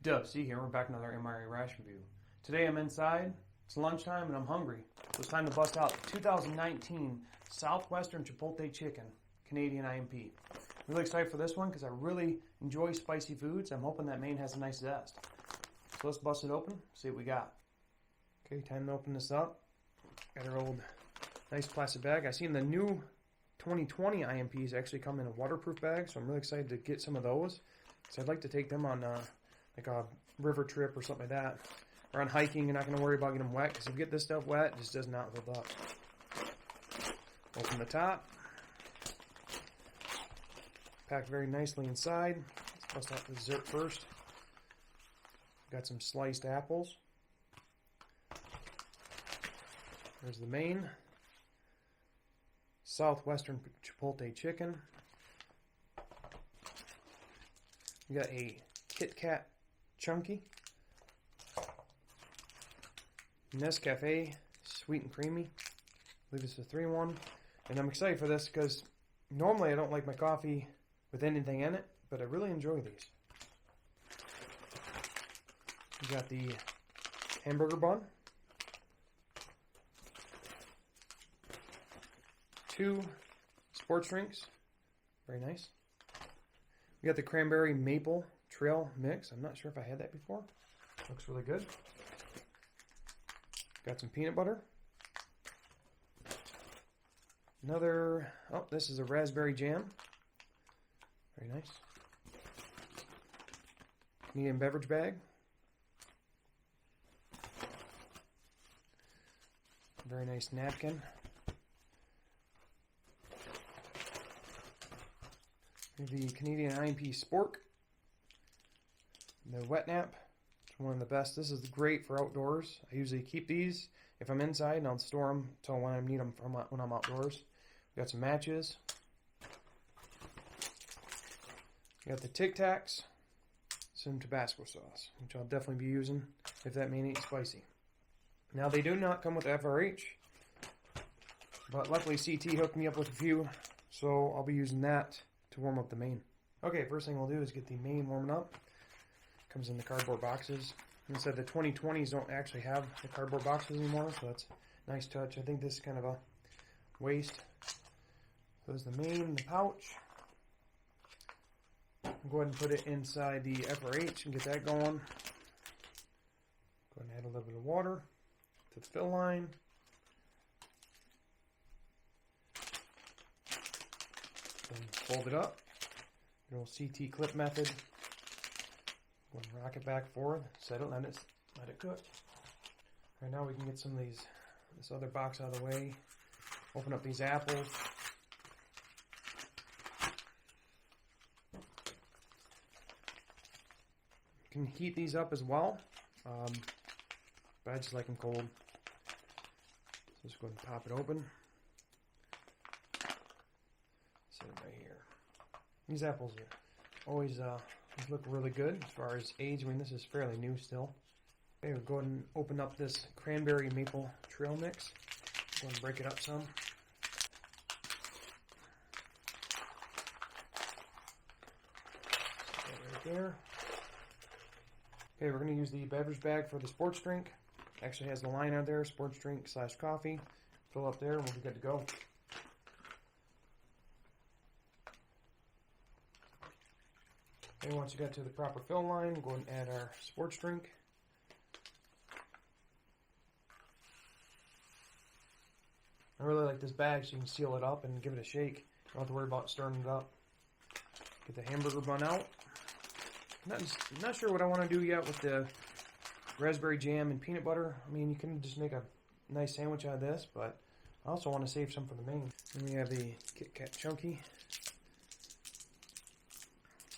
C here, we're back with another MRE Rash Review. Today I'm inside, it's lunchtime and I'm hungry. So it's time to bust out the 2019 Southwestern Chipotle Chicken, Canadian IMP. Really excited for this one because I really enjoy spicy foods. I'm hoping that main has a nice zest. So let's bust it open, see what we got. Okay, time to open this up. Got our old nice plastic bag. I seen the new 2020 IMPs actually come in a waterproof bag, so I'm really excited to get some of those. So I'd like to take them on like a river trip or something like that. Or on hiking, you're not going to worry about getting them wet, because if you get this stuff wet, it just does not hold up. Open the top. Packed very nicely inside. Let's bust out the dessert first. Got some sliced apples. There's the main. Southwestern Chipotle chicken. We got a Kit Kat Chunky. Nescafe Sweet and Creamy. I believe it's a 3-in-1. And I'm excited for this because normally I don't like my coffee with anything in it, but I really enjoy these. We got the hamburger bun. 2 sports drinks. Very nice. We got the cranberry maple trail mix. I'm not sure if I had that before. Looks really good. Got some peanut butter. Another, oh, this is a raspberry jam. Very nice. Canadian beverage bag. Very nice napkin. The Canadian IMP Spork. The wet nap. It's one of the best. This is great for outdoors. I usually keep these if I'm inside, and I'll store them until when I need them from when I'm outdoors. We got some matches. We got the Tic Tacs. Some Tabasco sauce, which I'll definitely be using if that main ain't spicy. Now they do not come with FRH, but luckily CT hooked me up with a few, so I'll be using that to warm up the main. Okay, first thing we'll do is get the main warming up. Comes in the cardboard boxes. Instead, the 2020s don't actually have the cardboard boxes anymore, so that's a nice touch. I think this is kind of a waste. So there's the main, the pouch. I'll go ahead and put it inside the FRH and get that going. Go ahead and add a little bit of water to the fill line. Then fold it up. Good old CT clip method. Go and rock it back forward, set it, let it cook. Right now we can get some of this other box out of the way. Open up these apples. You can heat these up as well, but I just like them cold. So just go ahead and pop it open. Set it right here. These apples are always look really good as far as age. I mean, this is fairly new still. Okay, we'll go ahead and open up this cranberry maple trail mix. Go ahead and break it up some. Set that right there. Okay, we're going to use the beverage bag for the sports drink. Actually has the line out there, sports drink / coffee. Fill up there and we'll be good to go. Okay, once you get to the proper fill line, we'll go ahead and add our sports drink. I really like this bag so you can seal it up and give it a shake. You don't have to worry about stirring it up. Get the hamburger bun out. Not sure what I want to do yet with the raspberry jam and peanut butter. I mean, you can just make a nice sandwich out of this, but I also want to save some for the main. Then we have the Kit Kat Chunky.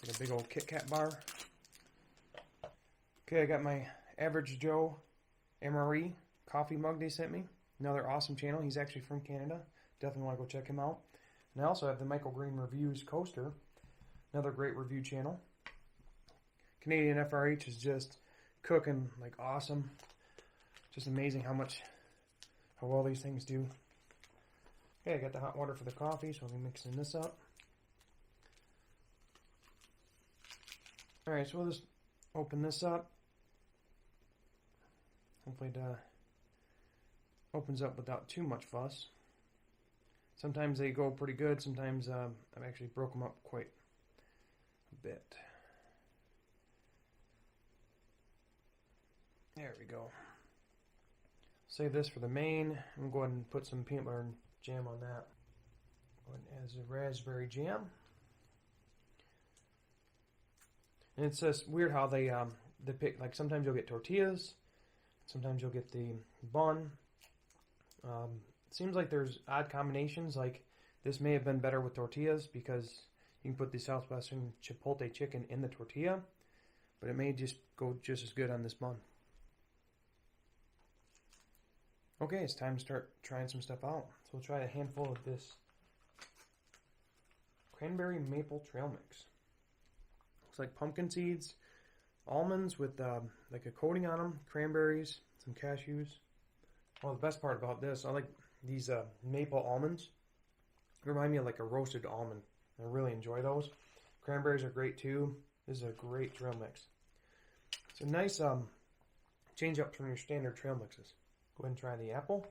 Like a big old Kit Kat bar. Okay, I got my Average Joe MRE coffee mug they sent me. Another awesome channel. He's actually from Canada. Definitely want to go check him out. And I also have the Microgreen Reviews coaster. Another great review channel. Canadian FRH is just cooking like awesome. Just amazing how well these things do. Okay, I got the hot water for the coffee, so I'll be mixing this up. Alright, so we'll just open this up. Hopefully it opens up without too much fuss. Sometimes they go pretty good. Sometimes I've actually broke them up quite a bit. There we go. Save this for the main. I'm going to go ahead and put some peanut butter and jam on that. Go ahead and add the raspberry jam. And it's just weird how they pick, like sometimes you'll get tortillas, sometimes you'll get the bun. It seems like there's odd combinations, like this may have been better with tortillas because you can put the Southwestern Chipotle chicken in the tortilla, but it may just go just as good on this bun. Okay, it's time to start trying some stuff out. So we'll try a handful of this cranberry maple trail mix. Looks like pumpkin seeds, almonds with like a coating on them, cranberries, some cashews. Well, the best part about this, I like these maple almonds. Remind me of like a roasted almond. I really enjoy those. Cranberries are great too. This is a great trail mix. It's a nice change up from your standard trail mixes. Go ahead and try the apple.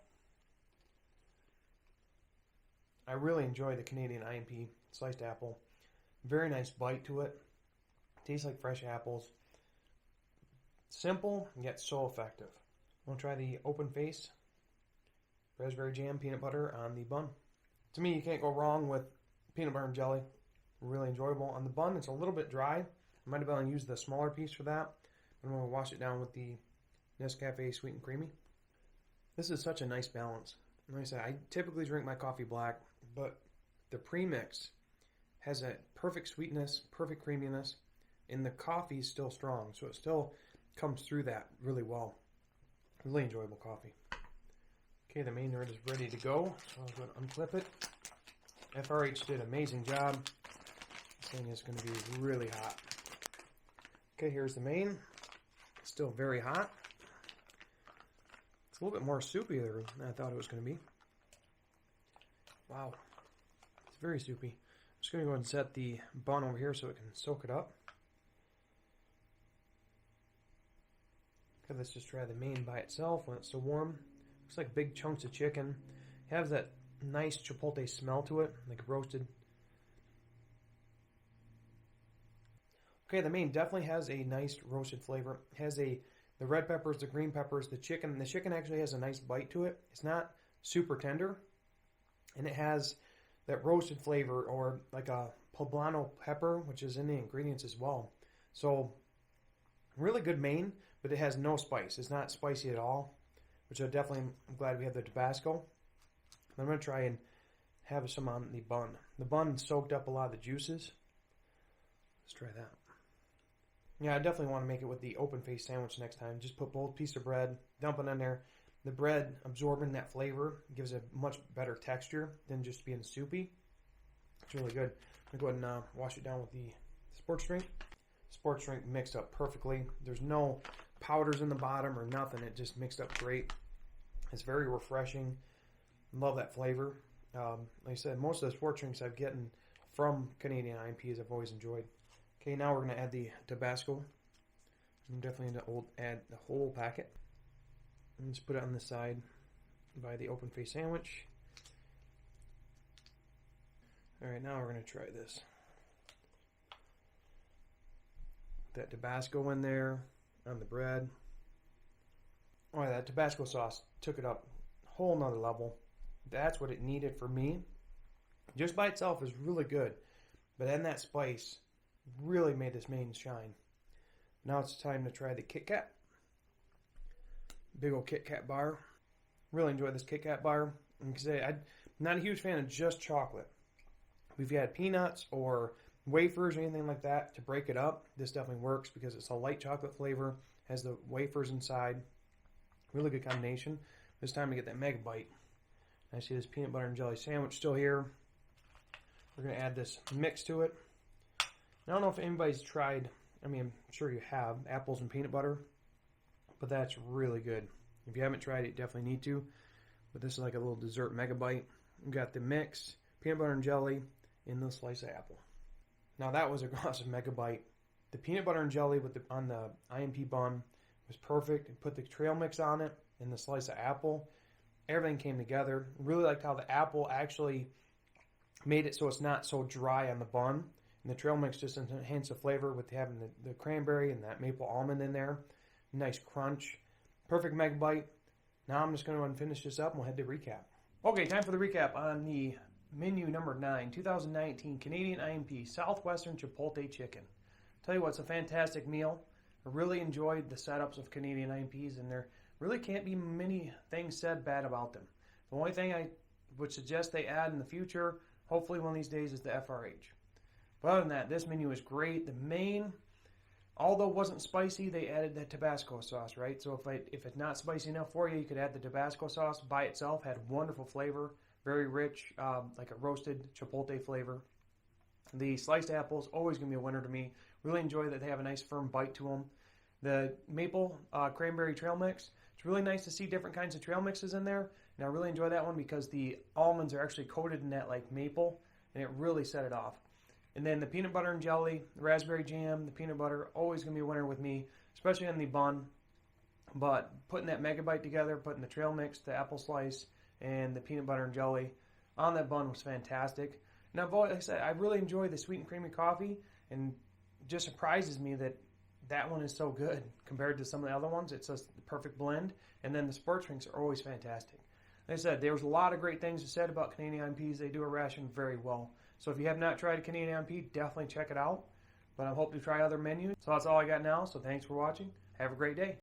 I really enjoy the Canadian IMP sliced apple. Very nice bite to it. Tastes like fresh apples. Simple, yet so effective. We'll try the open face raspberry jam peanut butter on the bun. To me, you can't go wrong with peanut butter and jelly. Really enjoyable. On the bun, it's a little bit dry. I might have been used the smaller piece for that. I'm going to wash it down with the Nescafe Sweet and Creamy. This is such a nice balance. Like I said, I typically drink my coffee black, but the premix has a perfect sweetness, perfect creaminess, and the coffee is still strong, so it still comes through that really well. Really enjoyable coffee. Okay, the main nerd is ready to go, so I'm going to unclip it. FRH did an amazing job. This thing is going to be really hot. Okay, here's the main. It's still very hot. It's a little bit more soupy than I thought it was going to be. Wow. It's very soupy. I'm just going to go ahead and set the bun over here so it can soak it up. Okay, let's just try the main by itself when it's still warm. Looks like big chunks of chicken. It has that nice chipotle smell to it, like roasted. Okay, the main definitely has a nice roasted flavor. It has the red peppers, the green peppers, the chicken. The chicken actually has a nice bite to it. It's not super tender. And it has that roasted flavor, or like a poblano pepper, which is in the ingredients as well. So, really good main, but it has no spice. It's not spicy at all, which I'm glad we have the Tabasco. I'm going to try and have some on the bun. The bun soaked up a lot of the juices. Let's try that. Yeah, I definitely want to make it with the open face sandwich next time. Just put both pieces of bread, dump it in there. The bread absorbing that flavor gives a much better texture than just being soupy. It's really good. I'm going to go ahead and wash it down with the sports drink. Sports drink mixed up perfectly. There's no powders in the bottom or nothing. It just mixed up great. It's very refreshing. Love that flavor. Like I said, most of the sports drinks I've gotten from Canadian IMPs I've always enjoyed. Okay, now we're going to add the Tabasco. I'm definitely going to add the whole packet. And just put it on the side by the open face sandwich. Alright, now we're going to try this. That Tabasco in there on the bread. Oh, that Tabasco sauce took it up a whole nother level. That's what it needed for me. Just by itself is really good, but adding that spice really made this main shine. Now it's time to try the Kit Kat. Big old Kit Kat bar. Really enjoy this Kit Kat bar. Like I say, I'm not a huge fan of just chocolate. If you had peanuts or wafers or anything like that to break it up, this definitely works because it's a light chocolate flavor, has the wafers inside. Really good combination. It's time to get that mega bite. I see this peanut butter and jelly sandwich still here. We're going to add this mix to it. I don't know if anybody's tried, I mean, I'm sure you have, apples and peanut butter, but that's really good. If you haven't tried it, you definitely need to. But this is like a little dessert mega bite. We've got the mix, peanut butter and jelly, and the slice of apple. Now that was a awesome mega bite. The peanut butter and jelly on the IMP bun was perfect. And put the trail mix on it and the slice of apple. Everything came together. Really liked how the apple actually made it so it's not so dry on the bun. And the trail mix just enhanced the flavor with having the cranberry and that maple almond in there. Nice crunch. Perfect mega bite. Now I'm just going to go and finish this up and we'll head to recap. Okay, time for the recap on the menu number 9, 2019 Canadian IMP Southwestern Chipotle Chicken. Tell you what, it's a fantastic meal. I really enjoyed the setups of Canadian IMPs, and there really can't be many things said bad about them. The only thing I would suggest they add in the future, hopefully one of these days, is the FRH. But other than that, this menu is great. The main, although it wasn't spicy, they added that Tabasco sauce, right? So if it's not spicy enough for you, you could add the Tabasco sauce by itself. Had wonderful flavor, very rich, like a roasted chipotle flavor. The sliced apples, always going to be a winner to me. Really enjoy that they have a nice firm bite to them. The maple cranberry trail mix, it's really nice to see different kinds of trail mixes in there. And I really enjoy that one because the almonds are actually coated in that like maple, and it really set it off. And then the peanut butter and jelly, the raspberry jam, the peanut butter, always going to be a winner with me, especially on the bun. But putting that mega bite together, putting the trail mix, the apple slice, and the peanut butter and jelly on that bun was fantastic. Now, like I said, I really enjoy the sweet and creamy coffee, and it just surprises me that that one is so good compared to some of the other ones. It's just the perfect blend. And then the sports drinks are always fantastic. Like I said, there was a lot of great things said about Canadian IMPs. They do a ration very well. So if you have not tried a Canadian IMP, definitely check it out. But I hope to try other menus. So that's all I got now. So thanks for watching. Have a great day.